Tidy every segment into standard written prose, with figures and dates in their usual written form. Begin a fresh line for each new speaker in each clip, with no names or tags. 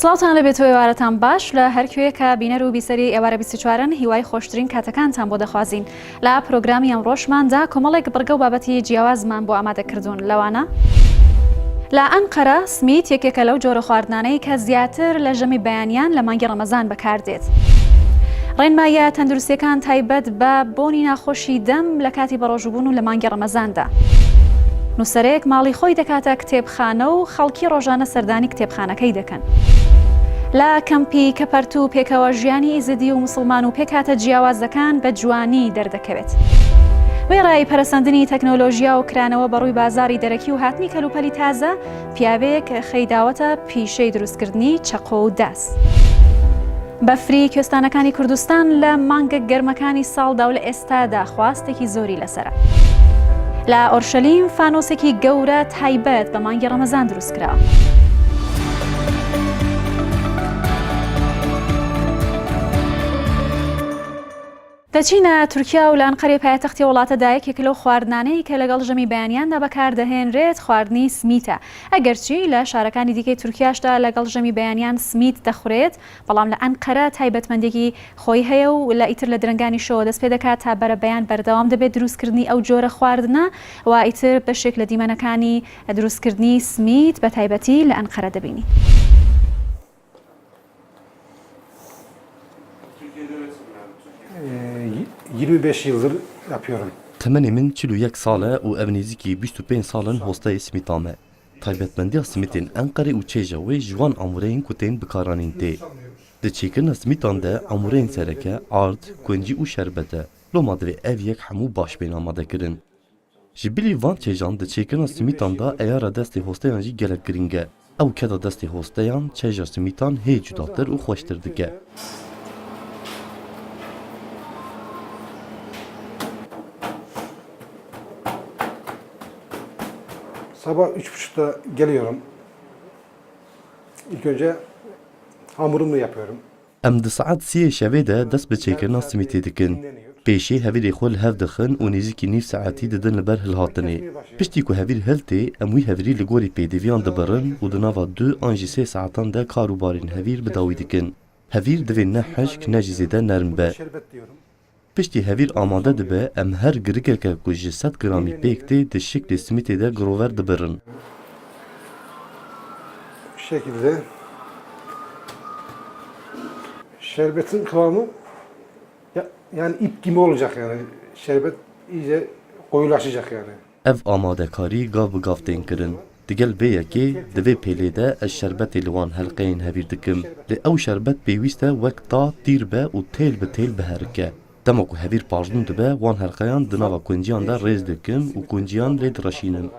سڵاوتان لەبێت ئێوارەتان باش لە هەرکوێ کە بینەر و بیسەری ئێوارە 24 هیوای خۆشترین کاتەکانتان بۆ دەخوازین. لە پرۆگرامی ئەمڕۆشماندا کۆمەڵێک بڕگە و بابەتی جیاوازمان بۆ ئامادەکردوون لەوانە لە ئەنقەرە سمیت یەکێکە لەو جۆرە خواردنانەی کە زیاتر لە ژەمی بەیانیان لە مانگی ڕەمەزان بەکاردێت. ڕێنمایە تەندروستیەکان تایبەت بە بۆنی ناخۆشی دەم لە کاتی بەڕۆژبوون و لە مانگی ڕەمەزاندا. نووسەرێک ماڵی خۆی دەکاتە کتێبخانە و خەڵکی ڕۆژانە سەردانی کتێبخانەکەی دەکەن. لە کەمپی کەپەرت و پێکەوە ژیانی ئیزدی و مسلمان و پێکاتە جیاوازەکان بە جوانی دەردەکەوێت. وێڕای پەرەسەندنی تەکنۆلۆژیا و کرانەوە بەڕووی بازاری دەرەکی و هاتنی کەلوپەلی تازە پیاوەیەک خەیداوەتە پیشەی دروستکردنی چەقۆ و داس. بەفری کوێستانەکانی کوردستان لە مانگە گەرمەکانی ساڵدا و لە ئێستادا خواستێکی زۆری لەسرە. لە ئۆرشەلیم فانۆسێکی گەورە تایبەت بە مانگی ڕەمەزان دروستکراوە. دەچینە تورکیا و لە ئەنقەرەی پایتەختی وڵاتەدا یەکێک لەو خواردنانەی کە لەگەڵ ژەمی بەیانیاندا بەکاردەهێنرێت خواردنی سمیتە. ئەگەرچی لە شارەکانی دیکەی تورکیاشدا لەگەڵ ژەمی بەیانیان سمیت دەخورێت، بەڵام لە ئەنقەرە تایبەتمەندێکی خۆی هەیە و لە ئیتر لە درنگانی شەوە دەست پێ دەکات تا بەرە بەیان بەردەوام دەبێت دروستکردنی ئەو جۆرە خواردنە و ئیتر بەشێک لە دیمەنەکانی دروستکردنی سمیت بە تایبەتی لە ئەنقەرە دەبینی.
25 yıldır yapıyorum.
Temenê min 41 sal e û ev nêzîkî 25 salin hosteyê simîta me. Taybetmendiya simîtên Enqerê û çêja wê ji wan amûreyên ku tên bikaranîn tê. Di çêkirina simîtan de amûreyên sereke, ard, kuncî û şerbet e. Loma divê ev yek hemû baş bên amadekirin. Ji bilî van çêjan di çêkirina simîtan da eyara destê hosteyan jî gelek giring e. Ew keda destê hosteyan çêja simîtan hê cudatir û xweştir dike.
Sabah 3.30'da geliyorum. İlk önce hamurumu yapıyorum.
Em di saet 3 şevê de dest bi çêkirina simîtê dikin. Pêşî hevîrê xwe li hev dixin û nêzîkî nîv saetî didin li ber hilhatinê. Piştî ku hevîr hil tê, em wî hevîrî li gorî pêdiviyan dibirin û di nava 2 an jî 3 saetan de kar û barên hevîr bi dawî dikin. Hevîr divê ne hişk ne jî zêde nerm be. Piştî hevîr amade dibe, em her girikeke ku ji 100 gramî pêk tê di şeklê simîtê de girover dibirin.
Bu şekilde şerbetin kıvamı yani ip gibi olacak yani. Şerbet iyice koyulaşacak yani.
Ev amadekarî gav bi gav tên kirin. Digel bêyekê divê pêlê de ez şerbetê li wan helqeyên hevîr dikim. Lê ew şerbet pêwîst e wek ta tîr be û têl bi têl biherike. Dema ku hevîr parjnû dibe, wan helqeyan di nava kunciyan de rêz dikim û kunciyan lê direşînin.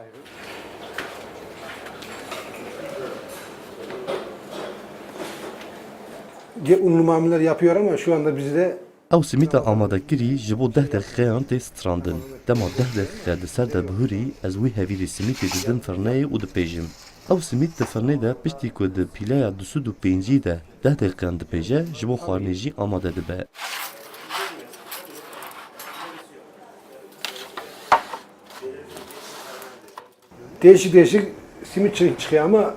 Unlu mamuller yapıyor ama şu anda bizde
Ew simîta amadekirî ji bo 10 deqîqeyan tê strandin. Dema 10 deqîqe di ser de bihûrî ez wî hevîrê simîtê didin firneyê û dipêjim. Ew simît di firnê de piştî ku di pîleya 205 de 10 deqîqeyan dipêje ji bo xwarinê jî amade dibe.
değişik simit çıkıyor ama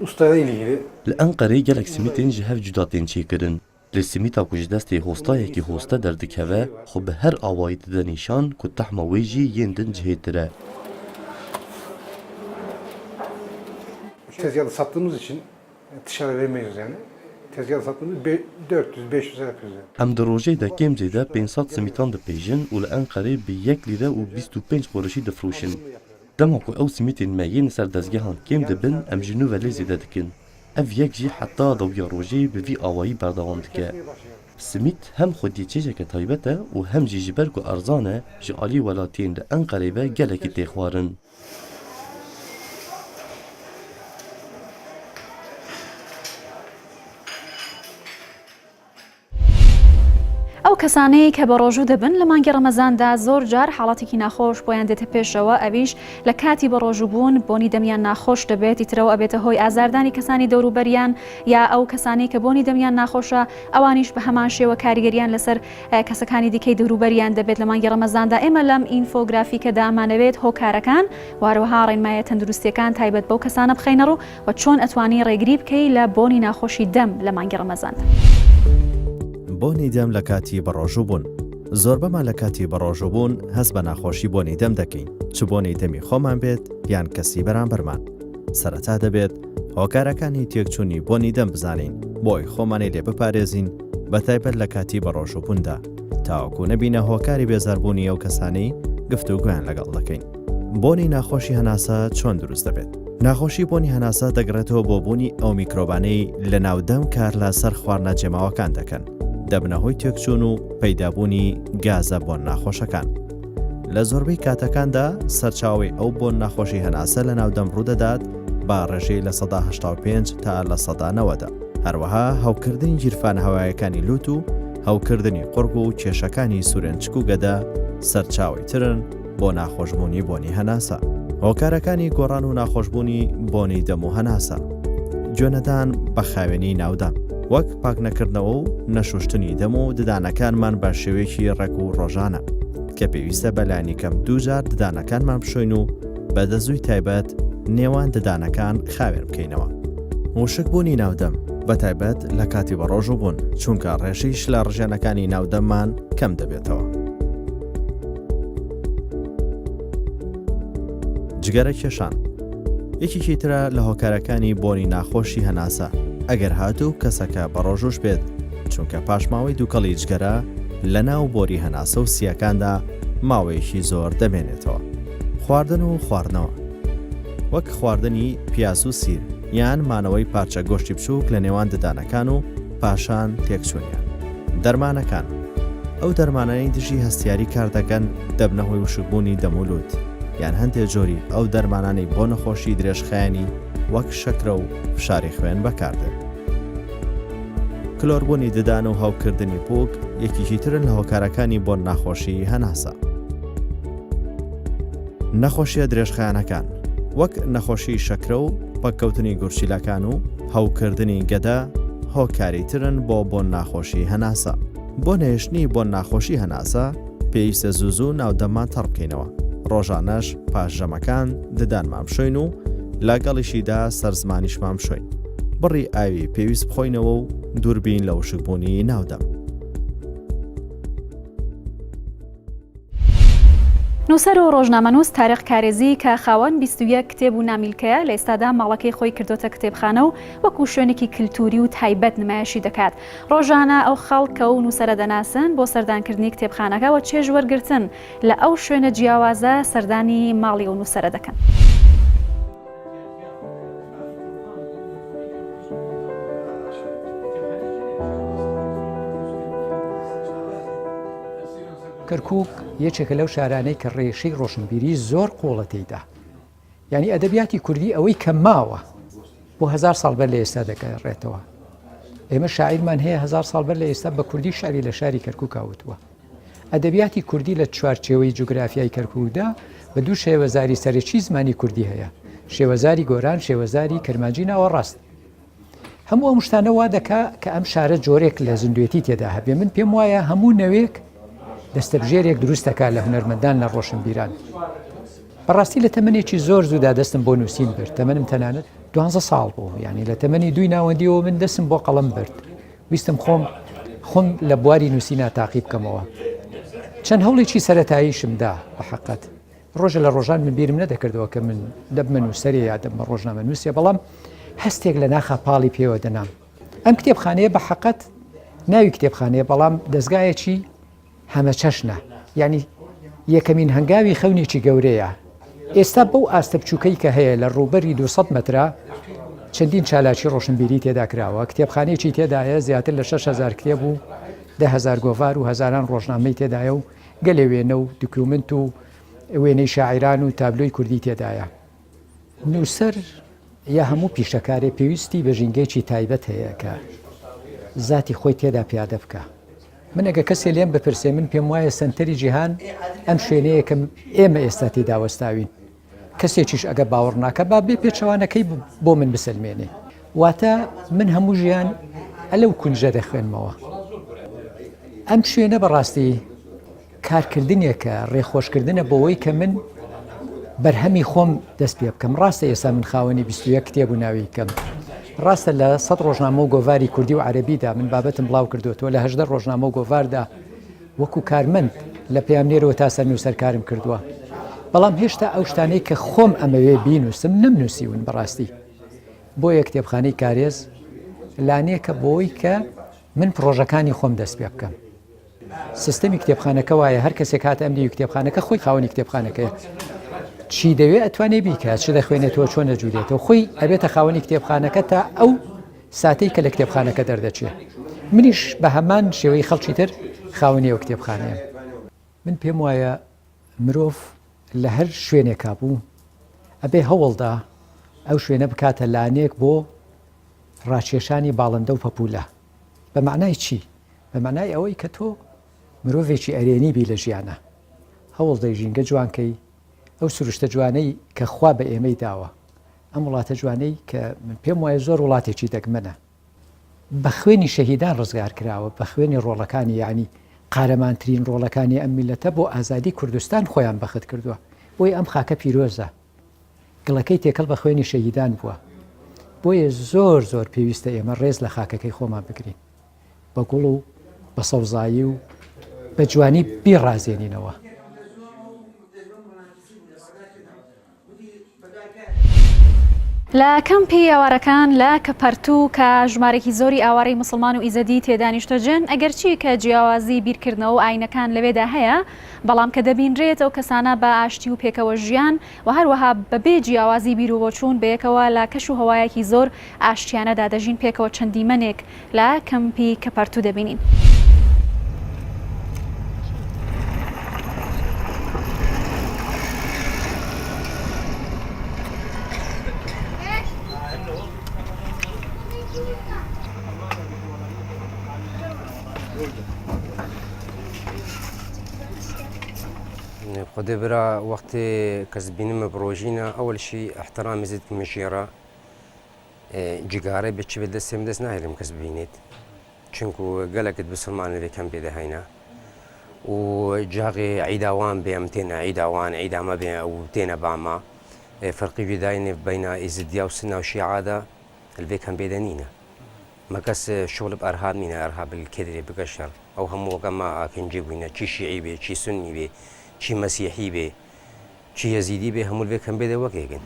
ustayla ilgili.
Li Enqerê gelek simîtên ji hev cuda tên çêkirin. Li simîta ku ji destê hostayekî hoste derdikeve, xwe bi her awayî dide nîşan ku tehma wê jî yên din cihêtir e.
Tezgahda sattığımız için dışarı vermiyoruz yani. Tezgahda sattığımız 400-500 yapıyoruz yani.
Em di rojê de kêm zêde 500 simîtan dipêjin û li Enqerê bi 1 lîre û 25 quruşî difrûşin. Dema ku ew simîtên me yên ser dezgehan kêm dibin, em ji nû ve lê zêde dikin. Ev yek jî heta dawiya rojê bi vî awayî berdewam dike. Simît hem xwediyê çêjeke taybet e û hem jî ji ber ku erzan e, ji alî welatiyên li Enqerê ve gelekî tê xwarin.
ئەو کەسانەی کە بە ڕۆژوو دەبن لە مانگی ڕەمەزاندا زۆر جار حاڵاتێکی ناخۆش بۆیان دێتە پێشەوە، ئەویش لە کاتی بە ڕۆژووبوون بۆنی دەمیان ناخۆش دەبێت، ئیترەوە ئەبێتە هۆی ئازاردانی کەسانی دەوروبەریان یا ئەو کەسانی کە بۆنی دەمیان ناخۆشە ئەوانیش بە هەمان شێوە کاریگەریان لەسەر کەسەکانی دیکەی دەوروبەریان دەبێت لە مانگی ڕەمەزاندا. ئێمە لەم ئینفۆگرافیکەدا ئەمانەوێت هۆکارەکان وهروەها ڕێنمایە تەندروستیەکان تایبەت بەو کەسانە بخەینەڕوو و چۆن ئەتوانی ڕێگری بکەی لە بۆنی ناخۆشی دەم لە مانگی ڕەمەزاندا.
بۆنی دەم لە کاتی بەڕۆژووبوون. زۆربەمان لە کاتی بەڕۆژووبوون هەست بە ناخۆشی بۆنی دەم دەکەین، چ بۆنی دەمی خۆمان بێت یان کەسی بەرامبەرمان. سەرەتا دەبێت هۆکارەکانی تێکچوونی بۆنی دەم بزانین بۆی خۆمانی لێ بپارێزین، بەتایبەت لە کاتی بەڕۆژووبووندا، تاوەکو نەبینە هۆکاری بێزاربوونی ئەو کەسانەی گفتوگویان لەگەڵ دەکەین. بۆنی ناخۆشی هەناسە چۆن دروست دەبێت؟ ناخۆشی بۆنی هەناسە دەگرێتەوە بۆ بوونی ئەو میکرۆبانەی لە ناودەم کار لەسەر خواردنە جێماوەکان دەکەن، دەبنەهۆی تێکچوون و پەیدابوونی گازە بۆن ناخۆشەکان. لە زۆربەی کاتەکاندا سەرچاوی ئەو بۆن ناخۆشی هەناسە لە ناودەم ڕوودەدات با ڕێژەی لە 85 تا لە 90دا. هەروەها هەوکردنی گیرفانە هەوایەکانی لوت و هەوکردنی قورگ و کێشەکانی سوورێنچک و گەدا سەرچاوی ترن بۆ ناخۆشبوونی بۆنی هەناسە. هۆکارەکانی گۆڕان و ناخۆشبوونی بۆنی دەم و هەناسە: گوێنەدان بە خاوێنی ناودەم، وەک پاک نەکردنەوە و نەشوشتنی دەم و ددانەکانمان بە شێوەیەکی ڕێک و ڕۆژانە کە پێویستە بەلایانی کەم دووجار ددانەکانمان بشۆین و بەدەزووی تایبەت نێوان ددانەکان خاوێن بکەینەوە. وشکبوونی ناودەم بەتایبەت لە کاتی بەڕۆژووبوون، چونکە ڕێژەیش لە ڕژێنەکانی ناودەممان کەم دەبێتەوە. جگەرە کێشان یەکێکی ترە لە هۆکارەکانی بۆنی ناخۆشی هەناسە، ئەگەر هاتوو کەسەکە بە ڕۆژوش بێت، چونکە پاشماوەی دووکەڵی جگەرە لە ناو بۆری هەناسە و سیەکاندا ماوەیەکی زۆر دەمێنێتەوە. خواردن و خواردنەوە، وەک خواردنی پیاز و سیر یان مانەوەی پارچە گۆشتی بچووک لە نێوان ددانەکان و پاشان تێکچوونیان. دەرمانەکان، ئەو دەرمانانی دژی هەستیاری کار دەکەن دەبنەهۆی وشکبوونی دەمولوت یان هەندێک جۆری ئەو دەرمانانەی بۆ نەخۆشی درێژخایانی وەک شەکرە و فشاری خوێن بەکاردێن. کلۆربوونی ددان و هەوکردنی پووک یەکیشی ترن لە هۆکارەکانی بۆ ناخۆشی هەناسە. نەخۆشیە درێژخایانەکان، وەک نەخۆشی شەکرە و پەککەوتنی گورچیلەکان و هەوکردنی گەدا هۆکاری ترن بۆ ناخۆشی هەناسە. بۆ نێشتنی بۆ ناخۆشی هەناسە پێویستە زوو ناودەممان تەڕ بکەینەوە. ڕۆژانەش پاشژەمەکان ددانمان بشۆین و لاگەڵیشیدا سەرزمانیشمان بشۆین. بڕی ئاوی پێویست بخۆینەوە و دووربین لە وشکبوونی ناودەم.
نووسەر و ڕۆژنامەنووس تاریق کارێزی کە خاوەن 21 کتێب و نامیلکەیە لە ئێستادا ماڵەکەی خۆی کردوتە کتێبخانە و وەکو شوێنێکی کلتوری و تایبەت نمایشی دەکات. ڕۆژانە ئەو خەڵکە و نووسەرە دەناسن بۆ سەردانکردنی کتێبخانەکە و چێژ وەرگرتن لە ئەو شوێنە جیاوازە سەردانی ماڵی و نووسەرە دەکەن.
کەرکووک یەکێکە لەو شارانەی کە ڕێشەی ڕۆشنبیری زۆر قوڵە تێیدا. یعنی ئەدەبیاتی کوردی ئەوەی کە ماوە بۆ 1000 ساڵ بەر لە ئێستا دەکەڕێتەوە. ئێمە شاعیرمان هەیە 1000 ساڵ بەر لە ئێستا بە کوردی شعری لە شاری کەرکووک کاوتووە. ئەدەبیاتی کوردی لە چوارچێوەی جوگرافیای کەرکووکدا بە دوو شێوەزاری سەرەکی زمانی کوردی هەیە: شێوەزاری گۆران، شێوەزاری کەرمانجی ناوەڕاست. هەموو ئەم شتانە وا دەکا کە ئەم شارە جۆرێک لە زیندوێتی تێدا هەبێ. من پێم وایە هەموو نەوێک دەستەبژێرێک دروستەکە لە هونەرمەندان لە ڕۆشنبیران. بەڕاستی لە تەمەنێکی زۆر زوودا دەستم بۆ نووسین برد. تەمەنم تەنانەت 12 ساڵ بوو، یعنی لە تەمەنی دوی ناوەندیەوە من دەستم بۆ قەڵەم برد. ویستم خۆم لە بواری نووسینە تاقی بکەمەوە. چەند هەوڵێکی سەرەتاییشمدا بە حەقەت. ڕۆژە لە ڕۆژان من بیرم نەدەکردەوە کە من دەبمە نووسەرێ یا دەبمە ڕۆژنامەنووسێ، بەڵام هەستێک لە ناخە پاڵی پێوە دەنام. ئەم کتێبخانەیە بە حەقەت ناوی کتێبخانەیە، بەڵام دەستگایەکی هەمە چەشنە، یعنی یەکەمین هەنگاوی خەونێکی گەورەیە. ئێستا بەو ئاستە بچووکەی کە هەیە لە ڕووبەری 200 مەترا چەندین چالاکی ڕۆشنبیری تێدا کراوە. کتێبخانەیەکی تێدایە زیاتر لە 6000 کتێب و 10,000 گۆڤار و هەزاران ڕۆژنامەی تێدایە و گەلێ وێنە و دوکیومنت و وێنەی شاعیران و تابلۆی کوردی تێدایە. نووسەر یا هەموو پیشەکارێ پێویستی بە ژینگەیەکی تایبەت هەیە کە ذاتی خۆی تێدا پیادە بکە. من ئەگە کەسێ لێم بپرسێ من پێم وایە سنتەری جیهان ئەم شوێنەیە کە ئێمە ئێستا تێدا وەستاوین کەسێکیش ئەگە باوەڕ ناکە با بێ پێچەوانەکەی بۆ من بسلمێنێ واتە من هەموو ژیان ئەلەو کونجە دەخوێنمەوە ئەم شوێنە بەڕاستی کارکردنێکە ڕێخۆشکردنە بۆەوەی کە من بەرهەمی خۆم دەست پێ بکەم ڕاستە ئێستا من خاوەنی 21 کتێب و ناوی کەم ڕاستە لە 100 ڕۆژنامە و گۆڤاری کوردی و عەرەبیدا من بابەتم بڵاو کردوەوە لە 18 ڕۆژنامە و گۆڤاردا وەکو کارمەند لە پەیامنێرەوە تا سەرنووسەرکارم کردووە بەڵام هێشتا ئەو شتانەی کە خۆم ئەمەوێ بینوسم نەمنووسیون بەڕاستی بۆیە کتێبخانەی کارێز لانەیەکە بۆی کە من پرۆژەکانی خۆم دەست پێ بکەم سیستەمی کتێبخانەکە وایە هەر کەسێک هاتە ئەم دیوی کتێبخانەکە خۆی خاوەنی کتێبخانەکەیە چی دەوێت ئەتوانێ بیکات چ دەخوێنێتەوە چۆن دەجوولێتەوە خۆی ئەبێتە خاوەنی کتێبخانەکە تا ئەو ساتەی کە لە کتێبخانەکە دەردەچێت منیش بە هەمان شێوەی خەڵکی تر خاوەنی ئەو کتێبخانەیە من پێم وایە مرۆڤ لە هەر شوێنێکا بوو ئەبێ هەوڵدا ئەو شوێنە بکاتە لانێک بۆ ڕاکێشانی باڵندە و پەپولە بە معنای چی؟ بە معنای ئەوەی کە تۆ مرۆڤێکی ئەرێنی بی لە ژیانە هەوڵ دەی ژینگە جوانکەی ئەو سروشتە جوانەی کە خوا بە ئێمەی داوە ئەم وڵاتە جوانەی کە من پێم وایە زۆر وڵاتێکی دەگمەنە بە خوێنی شەهیدان ڕزگار کراوە بە خوێنی ڕۆڵەکانی یعنی قارەمانترین ڕۆڵەکانی ئەم میلەتە بۆ ئازادی کوردستان خۆیان بەخت کردووە بۆی ئەم خاکە پیرۆزە گڵەکەی تێکەڵ بە خوێنی شەهیدان بووە بۆیە زۆر زۆر پێویستە ئێمە ڕێز لە خاکەکەی خۆمان بگرین بە گوڵ و بە سەوزایی و بە جوانی بیڕازێنینەوە
لە کەمپی ئاوارەکان لە کەپەرتوو کە ژمارەی زۆری ئاوارەی مسلمان و ئیزەدی تێدانیشتەجن ئەگەرچی کە جیاوازی بیرکردنەوە و ئاینەکان لەوێدا هەیە بەڵام کە دەبینرێت ئەو کەسانە بە ئاشتی و پێکەوە ژیان و هەروەها بەبێ جیاوازی بیر و بۆچوون بەیەکەوە لە کەش و هەوایەکی زۆر ئاشتیانەدا دەژین پێکەوە چەندی منێک لە کەمپی کەپەرتوو دەبینین.
خدي برا وقت كسبيني بروجينا أول شيء احترام زيد مشيرة جيجاري بتشي بدس سمدس ناهلم كسبينيت چونكو قالك بسلمان اللي كان بيده هينا وجاغي عيداوان بأمتين عيداوان عيدا ما بين أو تينا بعما فرق جداين بين إزديا وسنة وشيعة ده اللي كان بيدنينا ما كاس شغل بأرهاب منا أرهاب الكدري بقشر أو هم وقما كان جيبونا شي شيعي بي شي سني بي شي مسيحي بي شي يزيدي بي هم اللي كان بيده وكيكن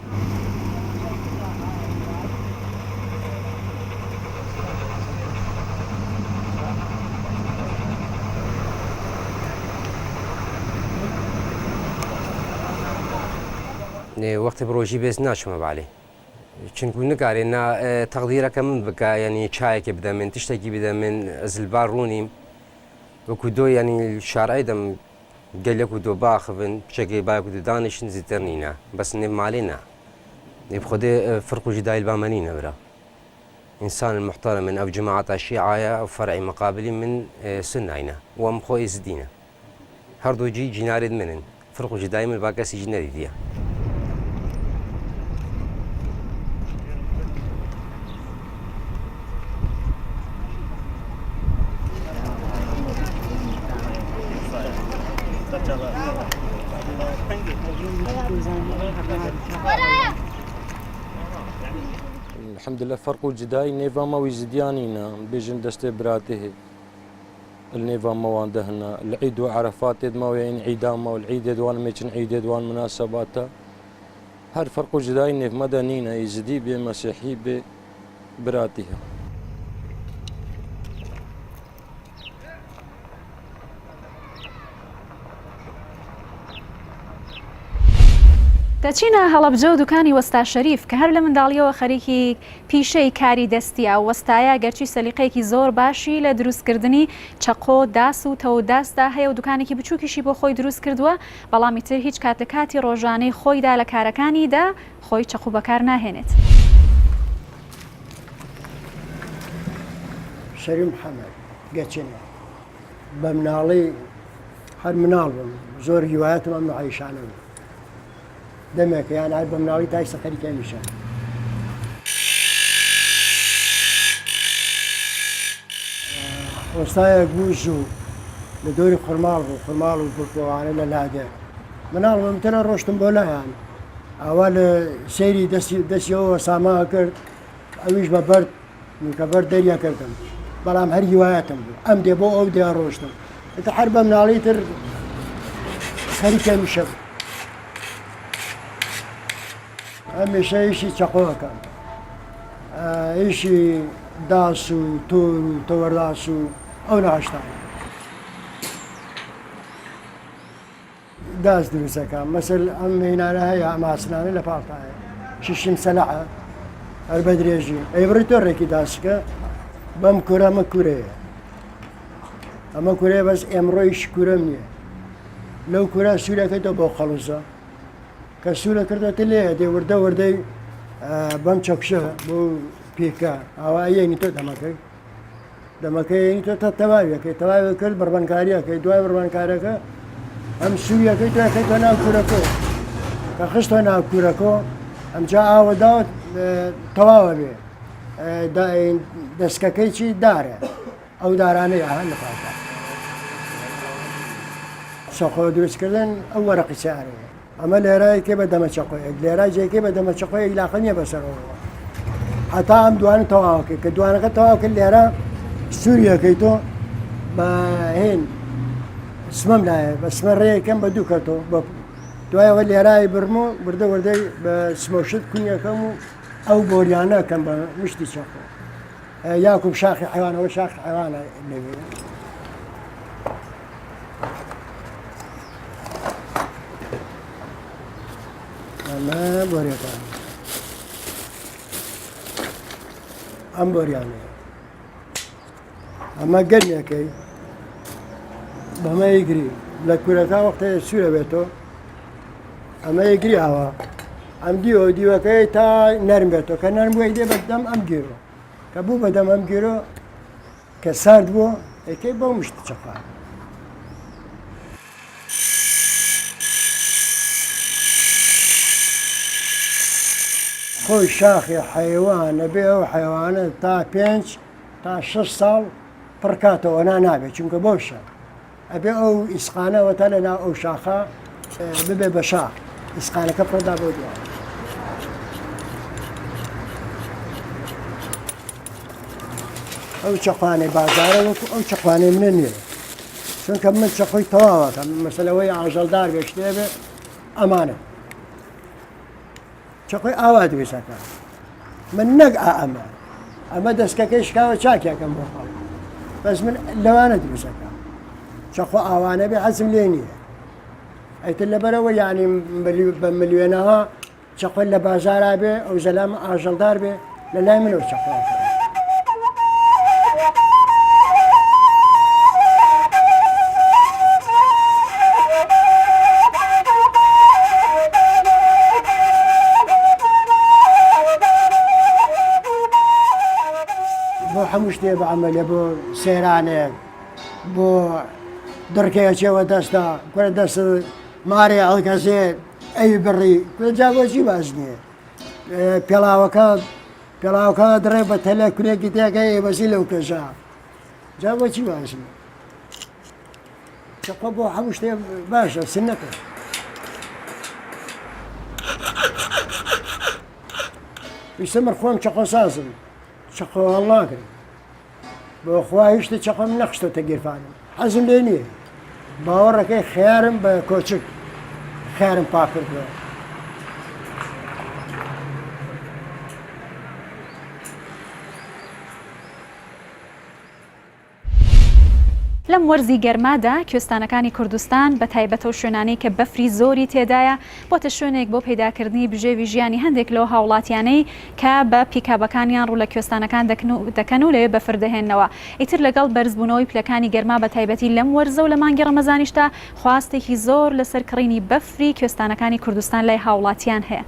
وقت بروجي بس ناشما بعلي چونكو نقارينا تقديرك من بكا يعني شايك بدا من تشتكي بدا من زلبار رونيم وكدو يعني الشارع دم قال لك ودو باخفن بشكل بايك ودو دانش نزيترنينا بس نم علينا يبخدي فرق جداي البامانينا برا انسان المحترم من او جماعة الشيعة او فرع مقابلي من سنينا ومخو يزدينا هردو جي جنارد منن فرق جداي من باكاسي جناري ديا
الحمد لله فرق الجداي نيفا ما ويزديانينا بيجن دستي براته النيفا ما واندهنا العيد وعرفات ما وين عيدان ما والعيد يدوان ميجن عيد يدوان مناسباته هر فرق الجداي نيف مدنينا يزدي بمسيحي براته
دەچینە هەڵەبجە و دوکانی وەستا شەریف کە هەر لە منداڵیەوە خەریکی پیشەی کاری دەستیە و وەستایە گەرچی سەلیقەیەکی زۆر باشی لە دروستکردنی چەقۆ داس و تەو داسدا هەیە و دوکانێکی بچووکیشی بۆ خۆی دروست کردووە بەڵامی تر هیچ کات لە کاتی ڕۆژانەی خۆیدا لە کارەکانیدا خۆی چەقو بەکار ناهێنێت.
شەری محەممەد گەچێنە بە مناڵی هەر مناڵ بم زۆر هیوایەتم ئەم عیشانە بوو دەمێک یان هەر بە مناڵی تای سەخەری کەمیشان وەستایەک بوو زوو لە دۆری خورماڵ بوو خورماڵ و بکووانە لە لادێ مناڵ بمتەنە ڕۆشتم بۆ لایەن ئەوە لە سەیری دەستیەوە ساما کرد ئەویش بە بەرد کە بەر دەریا کردم بەڵام هەر هیوایەتم بوو ئەم دێ بۆ ئەو دیا ڕۆشتم ئەتە هەر بە مناڵی تر خەریکە میشە هەمیشە ئیشی چەقۆەکەم ئیشی داس و تۆر و تەوەرداس و ئەو ناشتان داس دروستەکەم مەسەل ئەم هینانە هەیە ئەماسنانە لە پاڵتایە شیشم سەلعە هەر بە درێژی ئەیبڕی تۆڕێکی داسکە بەم کورە ئەمە کورەیە ئەمە کورەیە بەس ئێمڕۆیش کورەم نییە لەو کورە سوورەکەیتەوە بۆ خەڵوزە کە سوورە کردوێتە لێ دێ وردە وردەی بەم چەکشە بۆ پێکە ئاوا یەنی تۆ دەمەکەی تۆ تا تەواویەکەی تەواوی کرد بڕبانکاریەکەی دوای بڕبانکارەکە ئەم سووریەکەی توەکەیتە ناو کورەکە کە خستۆ ناو کورەکە ئەمجا ئاوەداوت تەواوە بێ دەستکەکەی چی دارە ئەو دارانەی ئاهەن لە پاکە چەقۆ دروستکردن ئەو وەرەقی چارەیە ئەمە لێرایەکێ بە دەمە چەقۆیەک لێرای جێکێ بە دەمە چەقۆیەک لاقە نییە بەسەرەوە هەتا ئەم دوانە تەواوکە کە دوانەکە تەواوکە لێرە سووریەکەی تۆ بە هێن سمەم لایە بە سمە ڕێیەکەم بە دوو کەتەوە بە دوایەوە لێرای برم و بردە وردەی بە سمۆشت کونیەکەم و ئەو بۆریانەکەم بە مشتی چەقۆ یاکوب شاخی حیوانەوە شاخی حیوانە لەوێ ئەمە بۆریەکان ئەم بۆریانەیە ئەمە گەرمیەکەی بەمە ئیگری لە کورەکە وەختەیە سوورە بێتەوە ئەمە ئیگری ئاوا ئەم دیوە دیوەکەی تا نەرم بێتەوە کە نەرم بووە دێ بەدەم ئەم گیرۆ کە بوو بەدەم ئەم گیرۆ کە سارد بووە ئەکەی بۆ مشت چەقا خۆی شاخی حیوانە بێ ئەو حیوانە تا 5 تا 6 ساڵ پڕکاتەوە نابێت چونکە بۆشە ئەبێ ئەو ئیسقانەوە تا لەناو ئەو شاخە ببێ بە شاخ ئیسقانەکە پڕدا بۆ دووە ئەو چەقوانەی بازارە وەکو ئەو چەقوانەی منە نییە چونکە من چەقۆی تەواوەکەم مەسەلەوەی ئاژەڵدار بێشتێ بێ ئەمانە چەقۆی ئاوا دوێسەکە من نەک ئەمە دەستکەکەی شکاوە چاکیەکەم بۆ خەڵ بەس من لەوانە دروستەکە چەقۆ ئاوانە بێ حەزم لێ نییە ئەیتر لەبەرەوە یعنی بە ملیێنەها چەقۆ لە بازارا بێ ئەو زەلام ئاژەڵدار بێ لە لای منەوە چەقۆەکە هەموو شتێ بە عەمەلێ بۆ سەیرانێک بۆ دڕکەیەکێوە دەستا کورە دەست مارێ ئەڵکەسێ ئەوی بڕی جا بۆچی باش نییە پێڵاوەکە دڕێ بە تەلە کورێکی تێکەی بەسی لەو کەژا جا بۆچی باش نییە چەقۆ بۆ هەموو شتێ باشە سنەکە ویستە من خۆم چەقۆ سازم چەقۆ هەڵ ناکرێت بۆ خوا هیچ چەقۆم نەخستۆتە گیرفانم حەزم لێ نییە باوەڕەکەی خیارم بە کۆچک خیارم پاک کردووە
لەم وەرزی گەرمادا کوێستانەکانی کوردستان بە تایبەتەوە شوێنانەی کە بەفری زۆری تێدایە بۆتە شوێنێک بۆ پەیداکردنی بژێوی ژیانی هەندێک لەو هاوڵاتیانەی کە بە پیکابەکانیان ڕوو لە کوێستانەکان دەکەن و لەوێ بەفر دەهێننەوە ئیتر لەگەڵ بەرزبوونەوەی پلەکانی گەرما بە تایبەتی لەم وەرزە و لە مانگی ڕەمەزانیشتا خواستێکی زۆر لەسەر کڕینی بەفری کوێستانەکانی کوردستان لای هاوڵاتیان هەیە.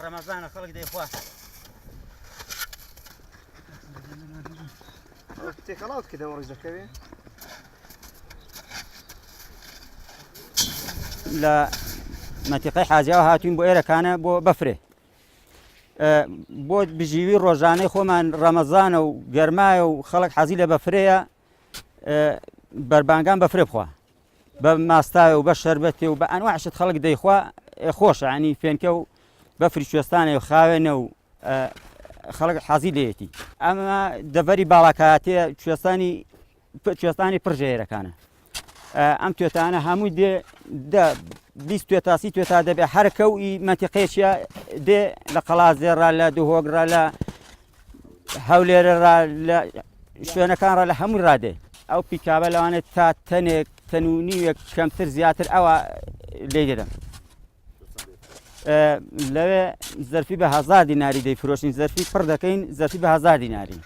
رمضان خلق دي اخوان خلاص كده ورزق كبير لا منطقه حاجه هاتين بو ايرا كان بو بفره بو بجيوي روزانه خو من رمضان و گرمای و خلق حزيله بفره بربانگان بفره بخوا بماستا و بشربتي و بانواع شت خلق دي اخوا خوش يعني فينكو بفري شوستانه و خاوينه و خلق حزيليتي اما دفري بالاكاتي شوستاني پرجيره كان ام توتانا همو دي دا 20 تا 30 تا دبي حركه و منطقه دي لقلازر لا دوغرا لا حولير لا شلون كان را همو راده او بيكابه لو انا تنوني كمتر زياتر او ليجدم لو ظرفي به 1000 دیناری دی فروشین ظرفي پر دکین ظرفي به 1000 دیناری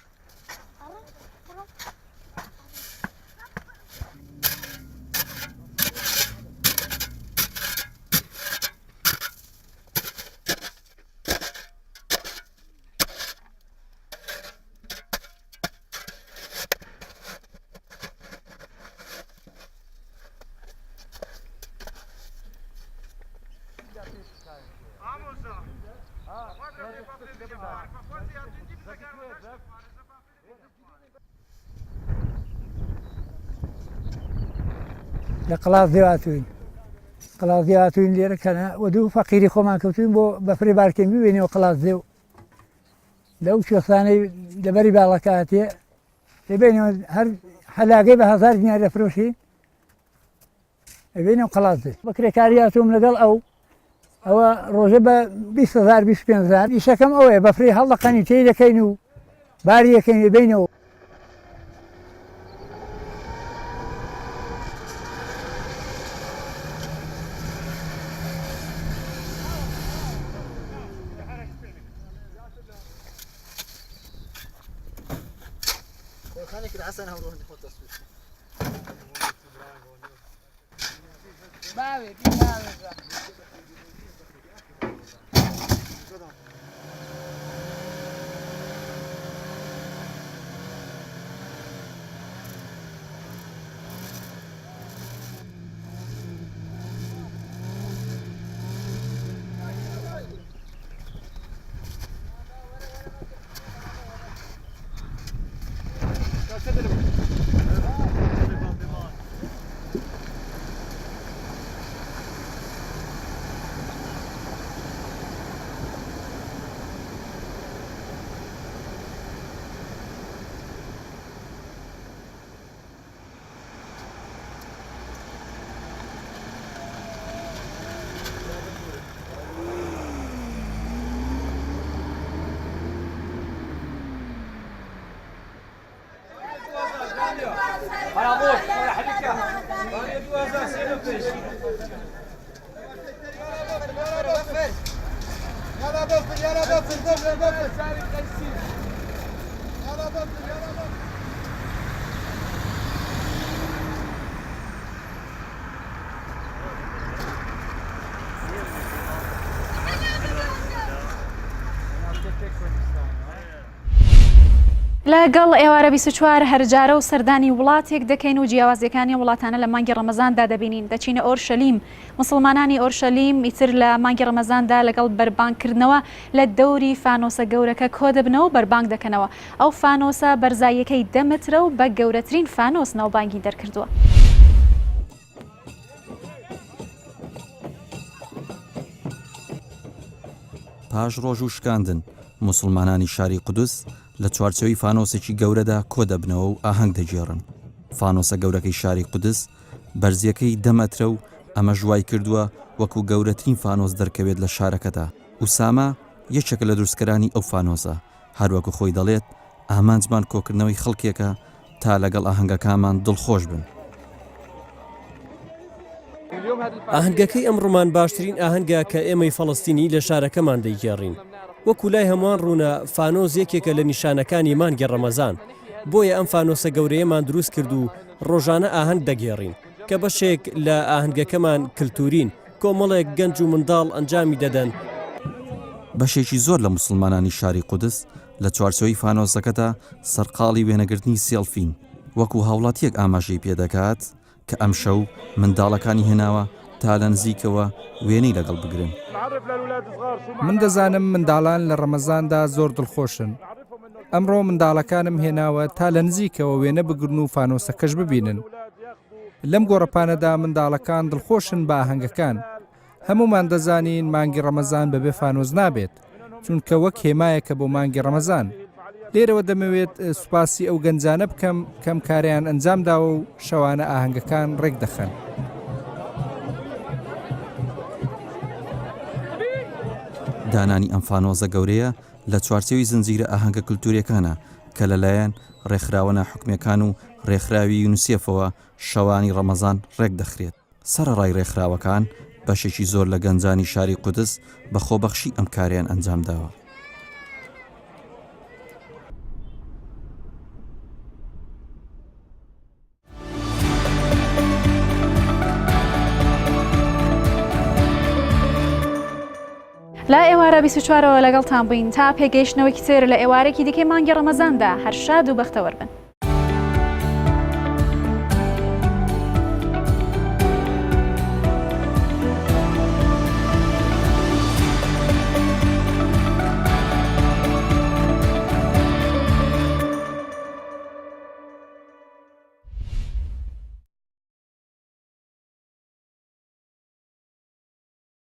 لقلاص ديواتوين ليرة كان ودو فقيري خو كوتين بو بفري باركين بيني وقلاص ديو لو شو ثاني دبري بالكاتي بيني هر حلاقي ب 1000 دينار فروشي بيني وقلاص دي بكري كارياتهم لقل او روجبه 20000 25000 يشكم او بفري هلا قنيتي لكينو باريه كاين بينه خليك الحسن هروح نحط تصوير
لەگەڵ ئێوارە 24 هەرجارە و سەردانی وڵاتێک دەکەین و جیاوازیەکانی وڵاتانە لە مانگی ڕەمەزاندا دەبینین دەچینە ئۆرشەلیم مسلمانانی ئۆرشەلیم ئیتر لە مانگی ڕەمەزاندا لەگەڵ بەربانگکردنەوە لە دەوری فانۆسە گەورەکە کۆ دەبنەوە بەربانگ دەکەنەوە ئەو فانۆسە بەرزاییەکەی 10 مترە و بە گەورەترین فانۆس ناوبانگی دەرکردووە.
پاش ڕۆژ و شکاندن مسلمانانی شاری قودس لە چوارچەوەی فانۆسێکی گەورەدا کۆ دەبنەوە و ئاهەنگ دەگێڕن. فانۆسە گەورەکەی شاری قودس بەرزیەکەی 10 مەترە و ئەمە ژوای کردووە وەکو گەورەترین فانۆس دەرکەوێت لە شارەکەدا. ئوسامە یەکێکە لە دروستکەرانی ئەو فانۆسە، هەروەکو خۆی دەڵێت ئامانجمان کۆکردنەوەی خەڵکێکە تا لەگەڵ ئاهەنگەکانمان دڵخۆش بن.
ئاهەنگەکەی ئەمڕۆمان باشترین ئاهەنگە کە ئێمەی فەڵەستینی لە شارەکەمان دەیگێڕین. وەکو لای هەمووان ڕوونە فانۆس یەکێکە لە نیشانەکانی مانگی ڕەمەزان، بۆیە ئەم فانۆسە گەورەیەمان دروست کرد و ڕۆژانە ئاهەنگ دەگێڕین کە بەشێک لە ئاهەنگەکەمان کلتورین، کۆمەڵێک گەنج و منداڵ ئەنجامی دەدەن.
بەشێکی زۆر لە مسلمانانی شاری قودس لە چوارچەوەی فانۆسەکەدا سەرقاڵی وێنەگرتنی سێڵفین، وەکو هاوڵاتیەک ئاماژەی پێدەکات کە ئەم شەو منداڵەکانی هێناوە تا لە نزیکەوە وێنەی لەگەڵ بگرن.
من دەزانم منداڵان لە ڕەمەزاندا زۆر دڵخۆشن. ئەمڕۆ منداڵەکانم هێناوە تا لە نزیکەوە وێنە بگرن و فانۆسەکەش ببینن. لەم گۆڕەپانەدا منداڵەکان دڵخۆشن بە ئاهەنگەکان. هەمومان دەزانین مانگی ڕەمەزان بەبێ فانۆز نابێت، چونکە وەک هێمایەکە بۆ مانگی ڕەمەزان. لێرەوە دەمەوێت سوپاسی ئەو گەنجانە بکەم کەم کاریان ئەنجامداوە و شەوانە ئاهەنگەکان ڕێک دەخەن.
دانانی ئەم فانۆزە گەورەیە لە چوارچێوی زنجیرە ئاهەنگە کللتوریەکانە کە لەلایەن ڕێکخراوە حکومەکان و ڕێکخراوی یونیسێفەوە شەوانی ڕەمەزان ڕێک دەخرێت. سەرەڕای ڕێکخراوەکان بەشێکی زۆر لە گەنجانی شاری قودس بە خۆبەخشی ئەم کاریان ئەنجامداوە.
لا ئێوارە 24ەوە لەگەڵتان بووین تا پێگەیشتنەوەی تر لە ئێوارێکی دیکەی مانگی ڕەمەزاندا هەر شاد و بەختەوەر بن.